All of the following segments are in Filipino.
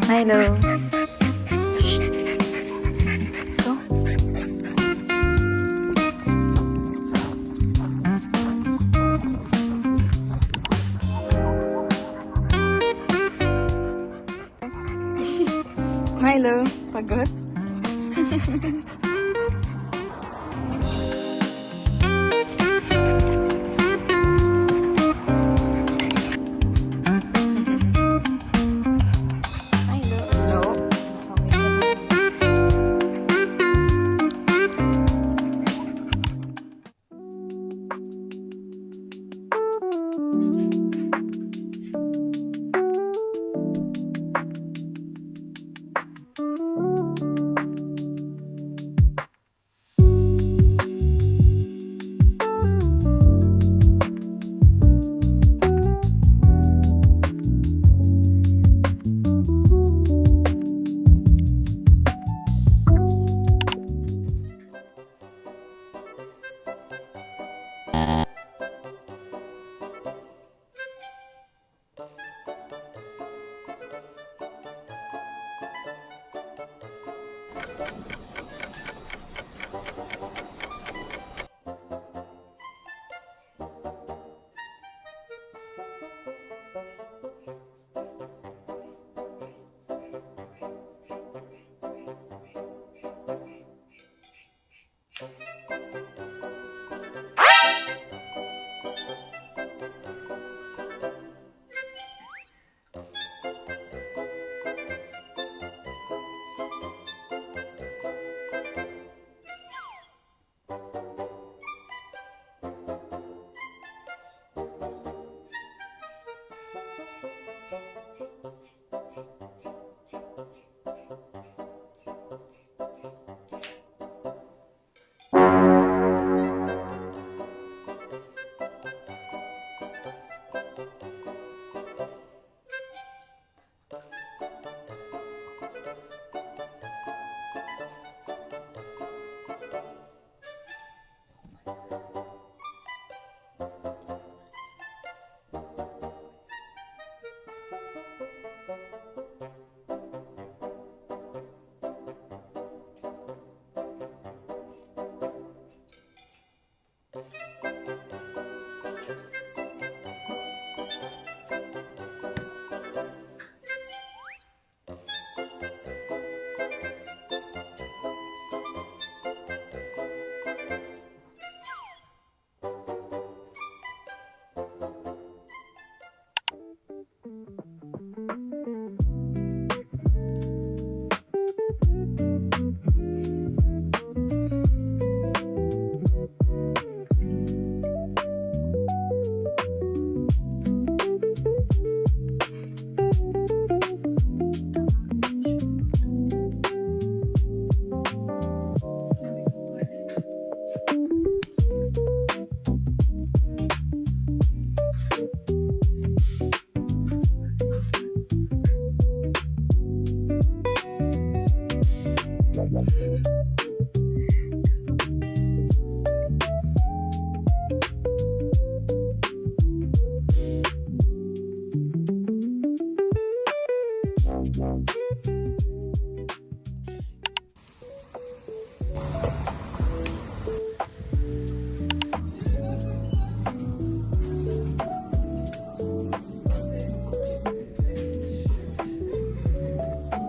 Hello. Ito. Milo, pagod?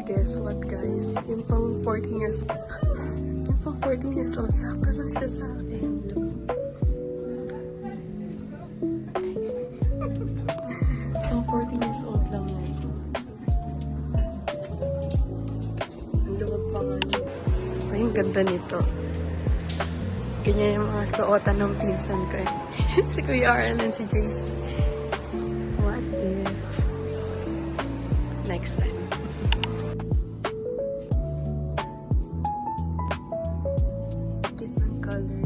Guess what guys? Yung pang 14 years yung pang 14 years old, sakto lang siya sa akin. Pang 14 years old lang yan. Ang luwag pa nga niya. Ay, ang ganda nito. Ganyan yung mga suotan ng pinsan ko eh. Si Kuya Arlen and si Jace. What if next time? Different color.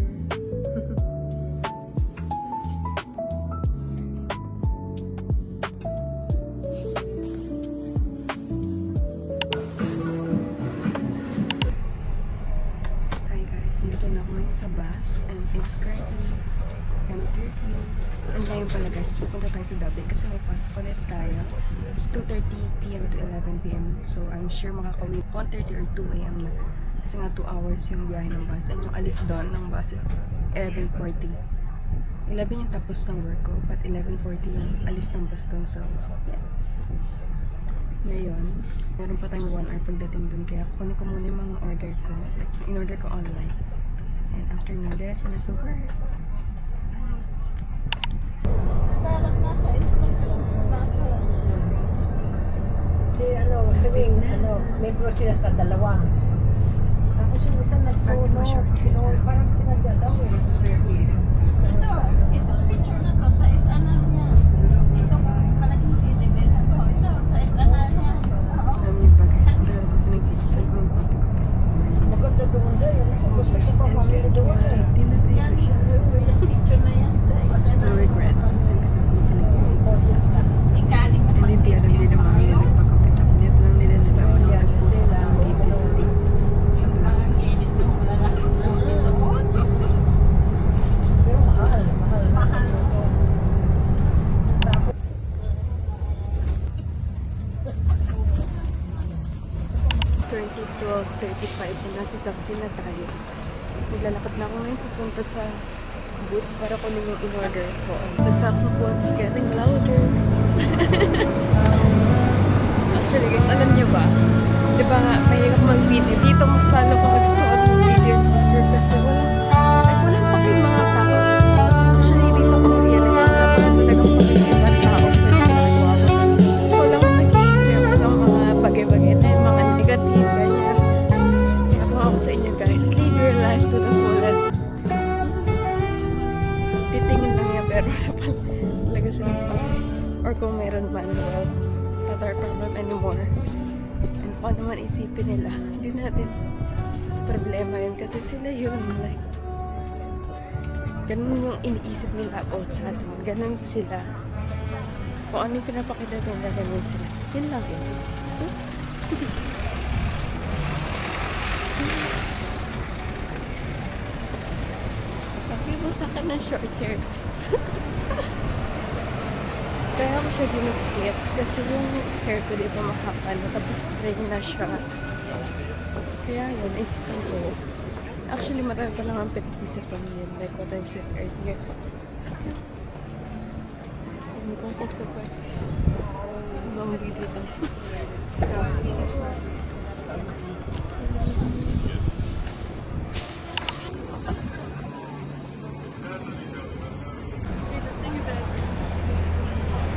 Hi guys, dito na ako sa bus and it's currently 10:30. And ngayon pala guys, pupunta tayo sa Dublin kasi may pasok ulit tayo. It's 2:30 p.m. to 11 p.m. So I'm sure makakawin 1:30 or 2 a.m. na. Kasi nga 2 hours yung biyahe ng bus. And yung alis doon ng bus is 11:40. 11 yung tapos ng work ko, but 11:40 yung alis ng bus doon. So, yeah. Ngayon, meron pa tayong 1 hour pagdating doon. Kaya kunin ko muna yung mga order ko. Like, in-order ko online. And after nun, diretso na sa work. Si Swing, membro sila sa dalawa. Tapos yung isa nagsuno, parang sinadya daw eh. Ito picture na to sa istana niya. Ito malaking TV na to. Ito sa istana niya. Oo. Alam niyo ba guys, ang dalawa ko nag-isip ko magpapagupit. Maganda doon daw yun. Gusto ko pa mamili doon eh. Di na tayo Yan, siya. yung picture na yan sa istana. No regrets. Kasi ang tagal ko pinag-isip. Ikaling na And hindi alam din ng mga yung nagpagupit ako. Dito lang nila nalaman nung nag-post ako ng video sa sa vlog. Mga kinis ng lalaki po dito. Pero mahal 2:35 na nasa Dublin na tayo. Naglalakad na ako ngayon papunta sa boots para kunin yung in-order ko. The saxophone's getting louder. Actually guys, alam niyo ba? Di ba nga, mahirap mag-video. Dito mas lalo ko gusto ko mag-video and picture kasi walang paki mga tao. Actually, dito ko realize na wala talagang pakikita tao sa ginagawa ko. Ikaw lang ang nag-iisip ng mga bagay-bagay na yung mga negative, ganyan. Kaya kung ako sa inyo guys, live your life to the fullest. Titingin lang yan, pero wala pa talaga silang paki. Or kung meron man, well, it's not our problem anymore. And kung ano man isipin nila, hindi natin problema yun kasi sila yun, like, ganun yung iniisip nila about sa atin. Ganun sila. Kung ano yung pinapakita nila, ganun sila. Yun lang yun. Oops. Sabi mo sa akin ng short hair. Kaya ako siya ginupit kasi yung hair ko di pa mahaba na tapos spray na siya. Kaya yun, isipan ko. Actually, marami pa lang ang pinag-isipan yun. Like what I said earlier. Hindi ko pagsapat. Ibang video to.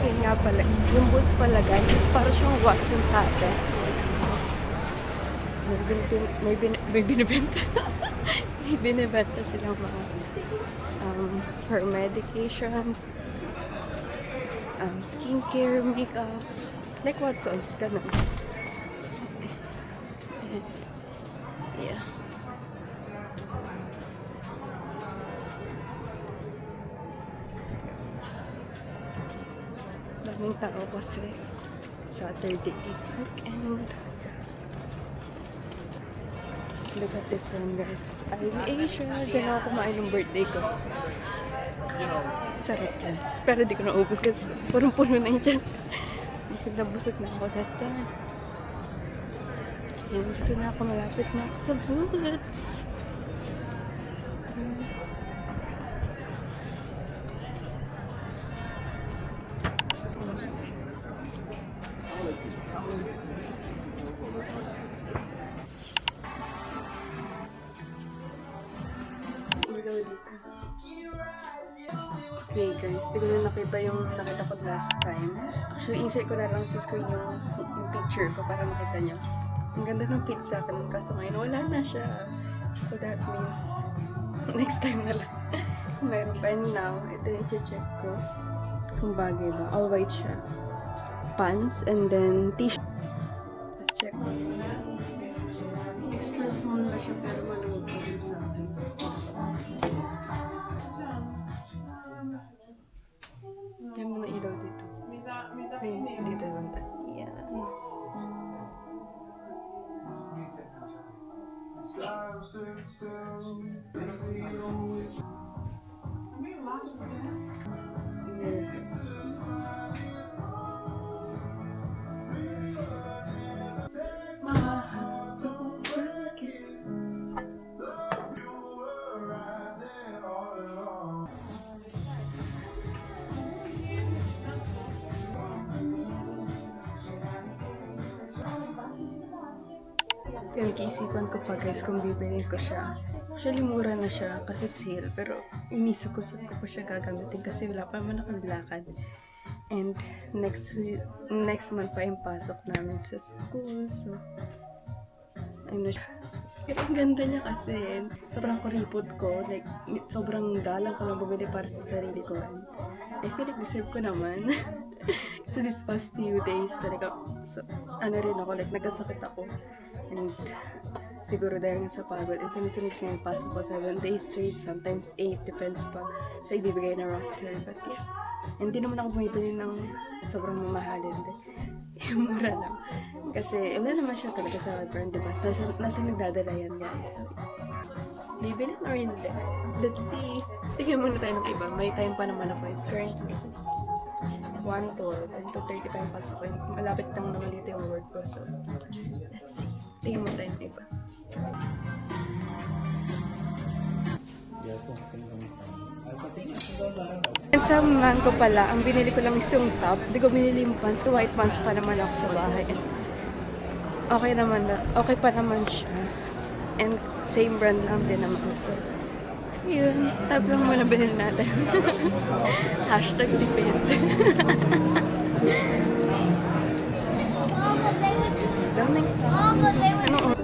Yun nga pala. Yung boots pala guys is para siyang Watson sa atin. May binibenta. May binibenta silang mga for medications, skincare, makeups, like Watsons, ganun. Yeah. Daming tao kasi Saturday is weekend. Look at this one guys. Ivy Asia. Diyan ako kumain ng birthday ko. Sarap yan. Pero di ko naubos kasi punong-puno na yun dyan. Busog na ako that time. Kaya dito na ako malapit na ako sa Boots. Okay guys, di ko na nakita yung nakita ko last time. Actually, insert ko na lang sa screen yung picture ko para makita nyo. Ang ganda ng fit sa akin, kaso ngayon wala na siya. So that means, next time na lang. Mayroon pa. And now, ito yung check ko. Kung bagay ba. All white siya. Pants, and then t-shirt. Let's check. Extra small na siya, pero maluwag pa rin sa akin. Yan mo na ilaw dito. Ay, dito lang tayo. Yan. Pinag-iisipan ko pa guys kung bibilin ko siya. Actually, mura na siya kasi sale. Pero inisip ko saan ko pa siya gagamitin kasi wala pa naman akong lakad. And next month pa yung pasok namin sa school. So, ano siya. Ang ganda niya kasi. Sobrang kuripot ko. Like, sobrang dalang ko lang bumili para sa sarili ko. And I feel like deserve ko naman. So this past few days talaga, so, ano rin ako, like nagkasakit ako. And siguro dahil nga sa pagod. And sumusunod ko yung pasok ko 7 days straight, sometimes 8, depends pa sa ibibigay na roster. But yeah, hindi naman ako bumibili ng sobrang mamahalin. Yung mura lang. Kasi wala naman siya talaga sa brand, diba? Nasa nagdadala yan guys. So, bibili or hindi? Let's see. Tingnan muna tayo ng iba. May time pa naman ako. It's currently 1:12 and 2:30 pa yung pasok ko. Malapit lang naman dito yung work ko. So, let's see. Tingnan muna tayo ng iba. And sa mango pala, ang binili ko lang is yung top. Hindi ko binili yung pants. White pants pa naman ako sa bahay. And okay naman na. Okay pa naman siya. And same brand lang din naman. So, yun. Top lang muna binili natin. Hashtag tipid. Daming tao. Anong